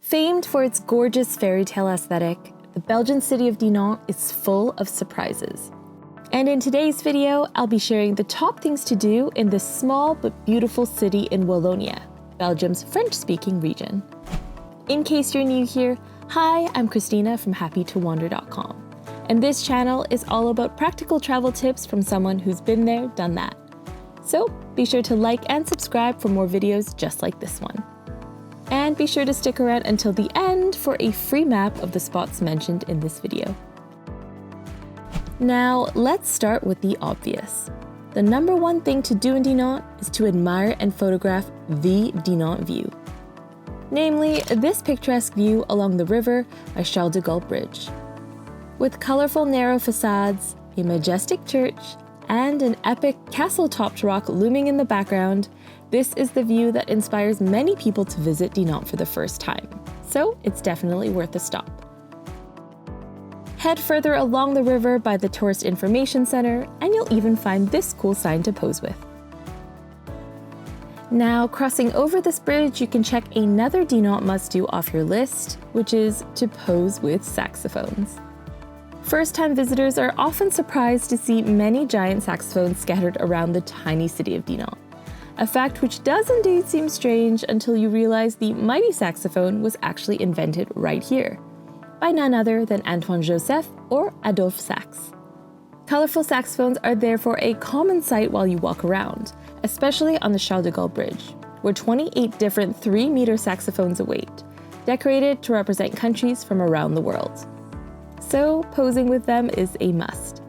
Famed for its gorgeous fairytale aesthetic, the Belgian city of Dinant is full of surprises. And in today's video, I'll be sharing the top things to do in this small but beautiful city in Wallonia, Belgium's French-speaking region. In case you're new here, hi, I'm Christina from happytowander.com. And this channel is all about practical travel tips from someone who's been there, done that. So be sure to like and subscribe for more videos just like this one. And be sure to stick around until the end for a free map of the spots mentioned in this video. Now, let's start with the obvious. The number one thing to do in Dinant is to admire and photograph the Dinant view. Namely, this picturesque view along the river by Charles de Gaulle Bridge. With colorful narrow facades, a majestic church, and an epic castle-topped rock looming in the background, this is the view that inspires many people to visit Dinant for the first time, so it's definitely worth a stop. Head further along the river by the Tourist Information Center, and you'll even find this cool sign to pose with. Now, crossing over this bridge, you can check another Dinant must-do off your list, which is to pose with saxophones. First-time visitors are often surprised to see many giant saxophones scattered around the tiny city of Dinant. A fact which does indeed seem strange until you realize the mighty saxophone was actually invented right here, by none other than Antoine Joseph or Adolphe Sax. Colorful saxophones are therefore a common sight while you walk around, especially on the Charles de Gaulle Bridge, where 28 different 3-meter saxophones await, decorated to represent countries from around the world. So posing with them is a must.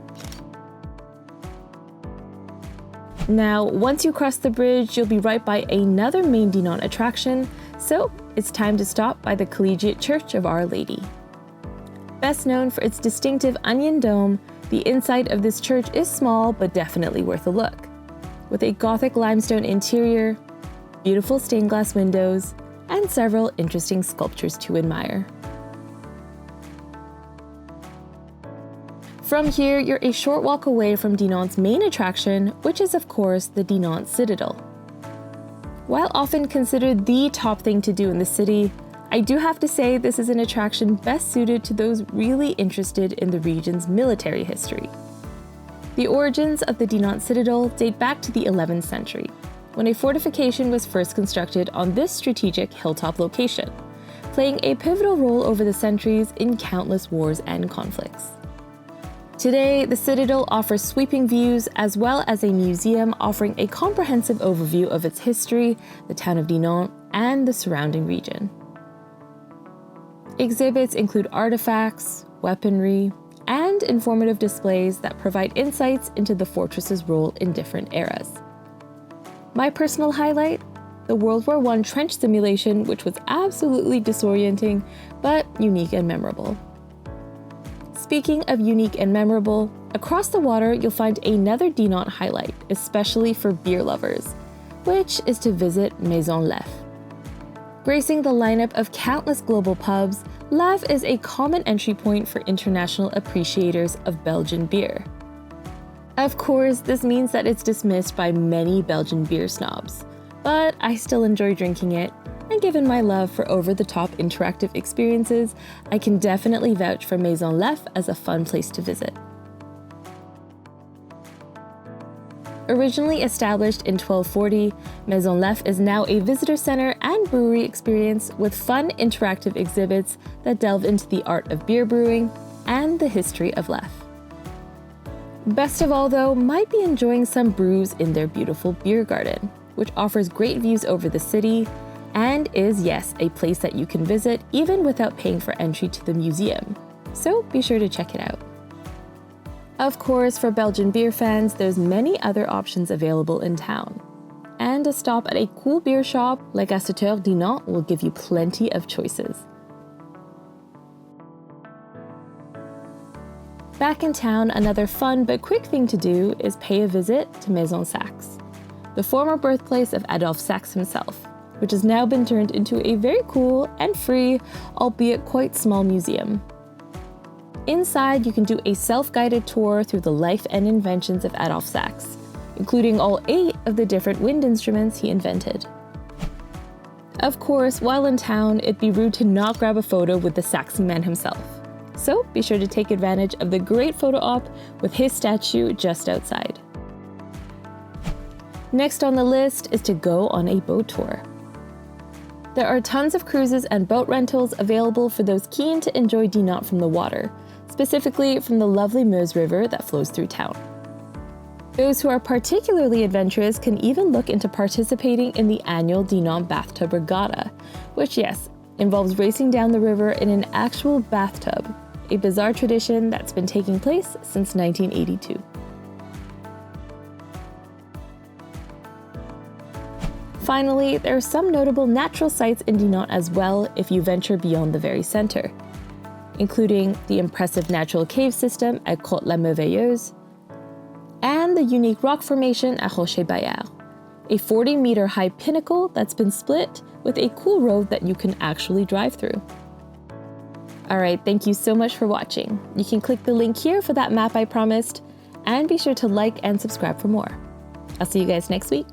Now, once you cross the bridge, you'll be right by another main Dinant attraction, so it's time to stop by the Collegiate Church of Our Lady. Best known for its distinctive onion dome, the inside of this church is small but definitely worth a look. With a Gothic limestone interior, beautiful stained glass windows, and several interesting sculptures to admire. From here, you're a short walk away from Dinant's main attraction, which is of course the Dinant Citadel. While often considered the top thing to do in the city, I do have to say this is an attraction best suited to those really interested in the region's military history. The origins of the Dinant Citadel date back to the 11th century, when a fortification was first constructed on this strategic hilltop location, playing a pivotal role over the centuries in countless wars and conflicts. Today, the Citadel offers sweeping views as well as a museum offering a comprehensive overview of its history, the town of Dinant, and the surrounding region. Exhibits include artifacts, weaponry, and informative displays that provide insights into the fortress's role in different eras. My personal highlight? The World War I trench simulation, which was absolutely disorienting, but unique and memorable. Speaking of unique and memorable, across the water you'll find another Dinant highlight, especially for beer lovers, which is to visit Maison Lef. Gracing the lineup of countless global pubs, Lef is a common entry point for international appreciators of Belgian beer. Of course, this means that it's dismissed by many Belgian beer snobs, but I still enjoy drinking it, and given my love for over-the-top interactive experiences, I can definitely vouch for Maison Lef as a fun place to visit. Originally established in 1240, Maison Lef is now a visitor center and brewery experience with fun interactive exhibits that delve into the art of beer brewing and the history of Lef. Best of all though, might be enjoying some brews in their beautiful beer garden, which offers great views over the city, and is, yes, a place that you can visit even without paying for entry to the museum, so be sure to check it out. Of course, for Belgian beer fans, there's many other options available in town, and a stop at a cool beer shop like Assateur Dinant will give you plenty of choices. Back in town, another fun but quick thing to do is pay a visit to Maison Sax, the former birthplace of Adolphe Sax himself, which has now been turned into a very cool and free, albeit quite small museum. Inside, you can do a self-guided tour through the life and inventions of Adolphe Sax, including all 8 of the different wind instruments he invented. Of course, while in town, it'd be rude to not grab a photo with the Saxy man himself. So be sure to take advantage of the great photo op with his statue just outside. Next on the list is to go on a boat tour. There are tons of cruises and boat rentals available for those keen to enjoy Dinant from the water, specifically from the lovely Meuse River that flows through town. Those who are particularly adventurous can even look into participating in the annual Dinant Bathtub Regatta, which, yes, involves racing down the river in an actual bathtub, a bizarre tradition that's been taking place since 1982. Finally, there are some notable natural sights in Dinant as well if you venture beyond the very center, including the impressive natural cave system at Côte-la-Merveilleuse, and the unique rock formation at Rocher-Bayard, a 40-meter high pinnacle that's been split with a cool road that you can actually drive through. Alright, thank you so much for watching. You can click the link here for that map I promised, and be sure to like and subscribe for more. I'll see you guys next week.